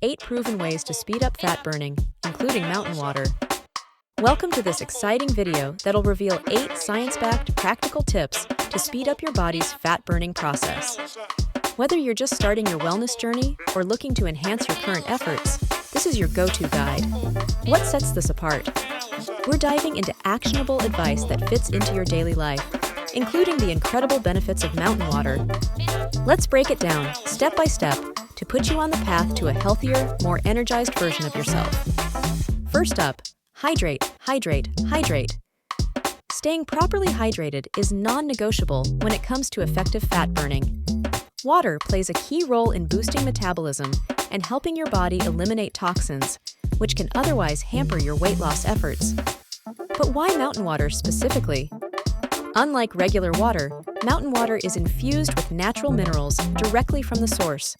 8 proven ways to speed up fat burning, including mountain water. Welcome to this exciting video that'll reveal 8 science-backed practical tips to speed up your body's fat-burning process. Whether you're just starting your wellness journey or looking to enhance your current efforts, this is your go-to guide. What sets this apart? We're diving into actionable advice that fits into your daily life, including the incredible benefits of mountain water. Let's break it down, step by step, to put you on the path to a healthier, more energized version of yourself. First up, hydrate, hydrate, hydrate. Staying properly hydrated is non-negotiable when it comes to effective fat burning. Water plays a key role in boosting metabolism and helping your body eliminate toxins, which can otherwise hamper your weight loss efforts. But why mountain water specifically? Unlike regular water, mountain water is infused with natural minerals directly from the source.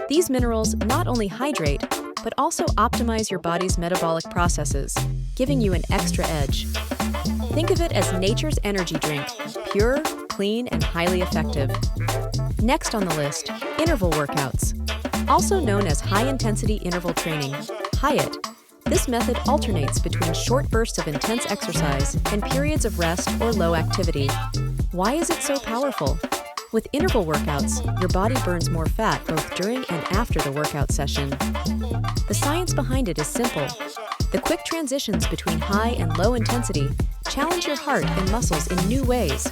These minerals not only hydrate, but also optimize your body's metabolic processes, giving you an extra edge. Think of it as nature's energy drink, pure, clean, and highly effective. Next on the list, interval workouts. Also known as high-intensity interval training, HIIT. This method alternates between short bursts of intense exercise and periods of rest or low activity. Why is it so powerful? With interval workouts, your body burns more fat both during and after the workout session. The science behind it is simple. The quick transitions between high and low intensity challenge your heart and muscles in new ways,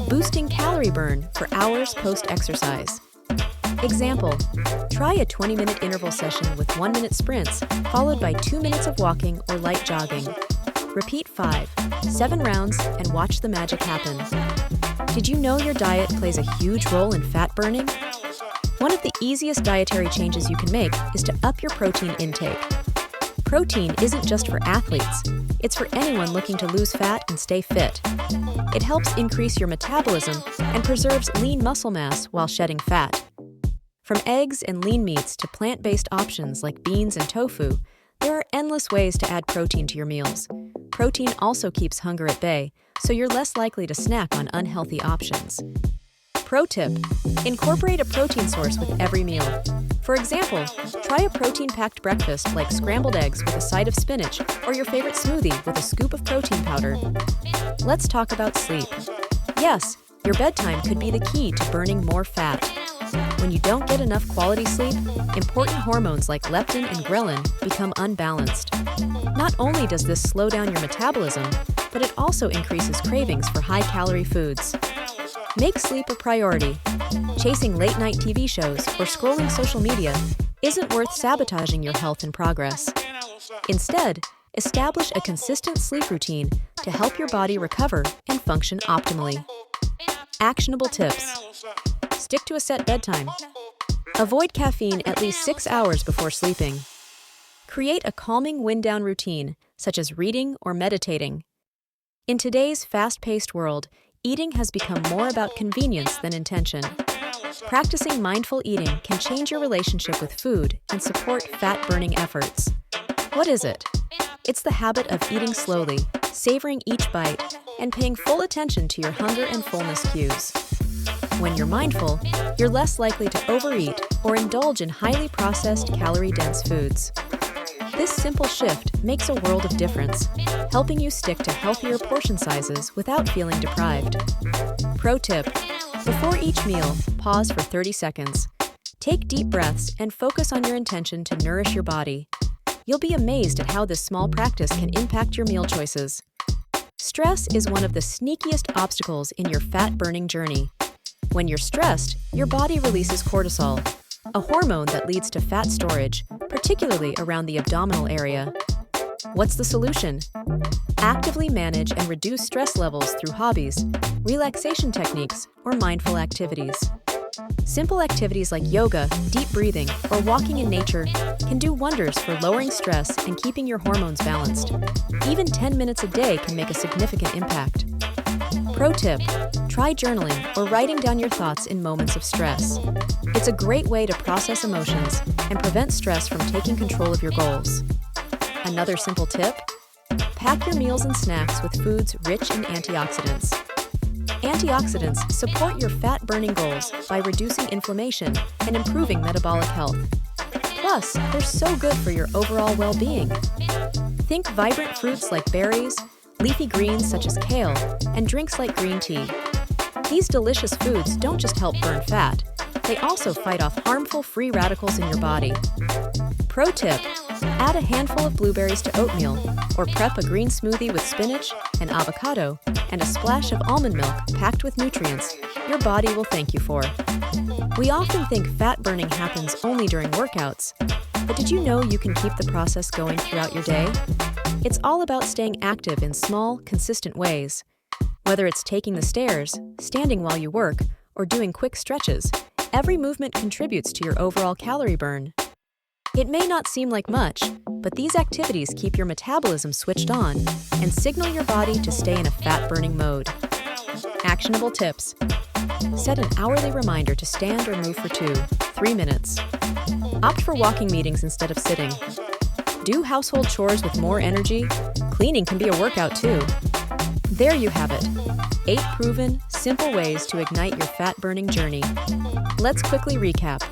boosting calorie burn for hours post-exercise. Example, try a 20-minute interval session with 1-minute sprints, followed by 2 minutes of walking or light jogging. Repeat 5-7 rounds and watch the magic happen. Did you know your diet plays a huge role in fat burning? One of the easiest dietary changes you can make is to up your protein intake. Protein isn't just for athletes, it's for anyone looking to lose fat and stay fit. It helps increase your metabolism and preserves lean muscle mass while shedding fat. From eggs and lean meats to plant-based options like beans and tofu, there are endless ways to add protein to your meals. Protein also keeps hunger at bay, so you're less likely to snack on unhealthy options. Pro tip: incorporate a protein source with every meal. For example, try a protein-packed breakfast like scrambled eggs with a side of spinach or your favorite smoothie with a scoop of protein powder. Let's talk about sleep. Yes, your bedtime could be the key to burning more fat. When you don't get enough quality sleep, important hormones like leptin and ghrelin become unbalanced. Not only does this slow down your metabolism, but it also increases cravings for high-calorie foods. Make sleep a priority. Chasing late-night TV shows or scrolling social media isn't worth sabotaging your health and progress. Instead, establish a consistent sleep routine to help your body recover and function optimally. Actionable tips. Stick to a set bedtime. Avoid caffeine at least 6 hours before sleeping. Create a calming wind-down routine, such as reading or meditating. In today's fast-paced world, eating has become more about convenience than intention. Practicing mindful eating can change your relationship with food and support fat-burning efforts. What is it? It's the habit of eating slowly, savoring each bite, and paying full attention to your hunger and fullness cues. When you're mindful, you're less likely to overeat or indulge in highly processed, calorie-dense foods. This simple shift makes a world of difference, helping you stick to healthier portion sizes without feeling deprived. Pro tip: before each meal, pause for 30 seconds. Take deep breaths and focus on your intention to nourish your body. You'll be amazed at how this small practice can impact your meal choices. Stress is one of the sneakiest obstacles in your fat-burning journey. When you're stressed, your body releases cortisol, a hormone that leads to fat storage, particularly around the abdominal area. What's the solution? Actively manage and reduce stress levels through hobbies, relaxation techniques, or mindful activities. Simple activities like yoga, deep breathing, or walking in nature can do wonders for lowering stress and keeping your hormones balanced. Even 10 minutes a day can make a significant impact. Pro tip: try journaling or writing down your thoughts in moments of stress. It's a great way to process emotions and prevent stress from taking control of your goals. Another simple tip: pack your meals and snacks with foods rich in antioxidants. Antioxidants support your fat-burning goals by reducing inflammation and improving metabolic health. Plus, they're so good for your overall well-being. Think vibrant fruits like berries, leafy greens such as kale, and drinks like green tea. These delicious foods don't just help burn fat, they also fight off harmful free radicals in your body. Pro tip: add a handful of blueberries to oatmeal, or prep a green smoothie with spinach and avocado and a splash of almond milk packed with nutrients your body will thank you for. We often think fat burning happens only during workouts, but did you know you can keep the process going throughout your day? It's all about staying active in small, consistent ways. Whether it's taking the stairs, standing while you work, or doing quick stretches, every movement contributes to your overall calorie burn. It may not seem like much, but these activities keep your metabolism switched on and signal your body to stay in a fat-burning mode. Actionable tips: set an hourly reminder to stand or move for 2-3 minutes. Opt for walking meetings instead of sitting. Do household chores with more energy. Cleaning can be a workout too. There you have it. 8 proven, simple ways to ignite your fat-burning journey. Let's quickly recap.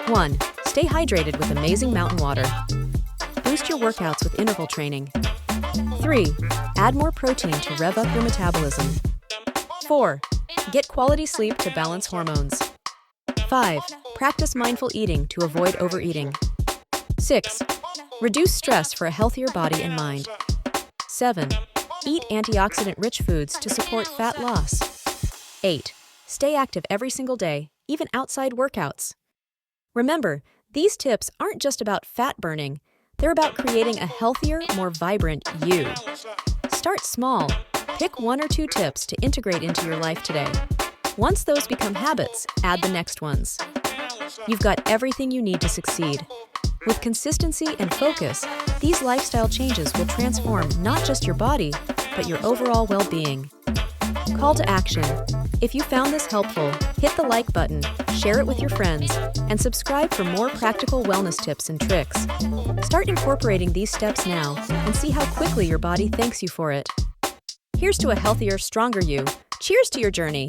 1. Stay hydrated with amazing mountain water. Boost your workouts with interval training. 3. Add more protein to rev up your metabolism. 4. Get quality sleep to balance hormones. 5. Practice mindful eating to avoid overeating. 6. Reduce stress for a healthier body and mind. 7. Eat antioxidant-rich foods to support fat loss. 8. Stay active every single day, even outside workouts. Remember, these tips aren't just about fat burning, they're about creating a healthier, more vibrant you. Start small. Pick 1 or 2 tips to integrate into your life today. Once those become habits, add the next ones. You've got everything you need to succeed. With consistency and focus, these lifestyle changes will transform not just your body, but your overall well-being. Call to action. If you found this helpful, hit the like button, share it with your friends, and subscribe for more practical wellness tips and tricks. Start incorporating these steps now and see how quickly your body thanks you for it. Here's to a healthier, stronger you. Cheers to your journey.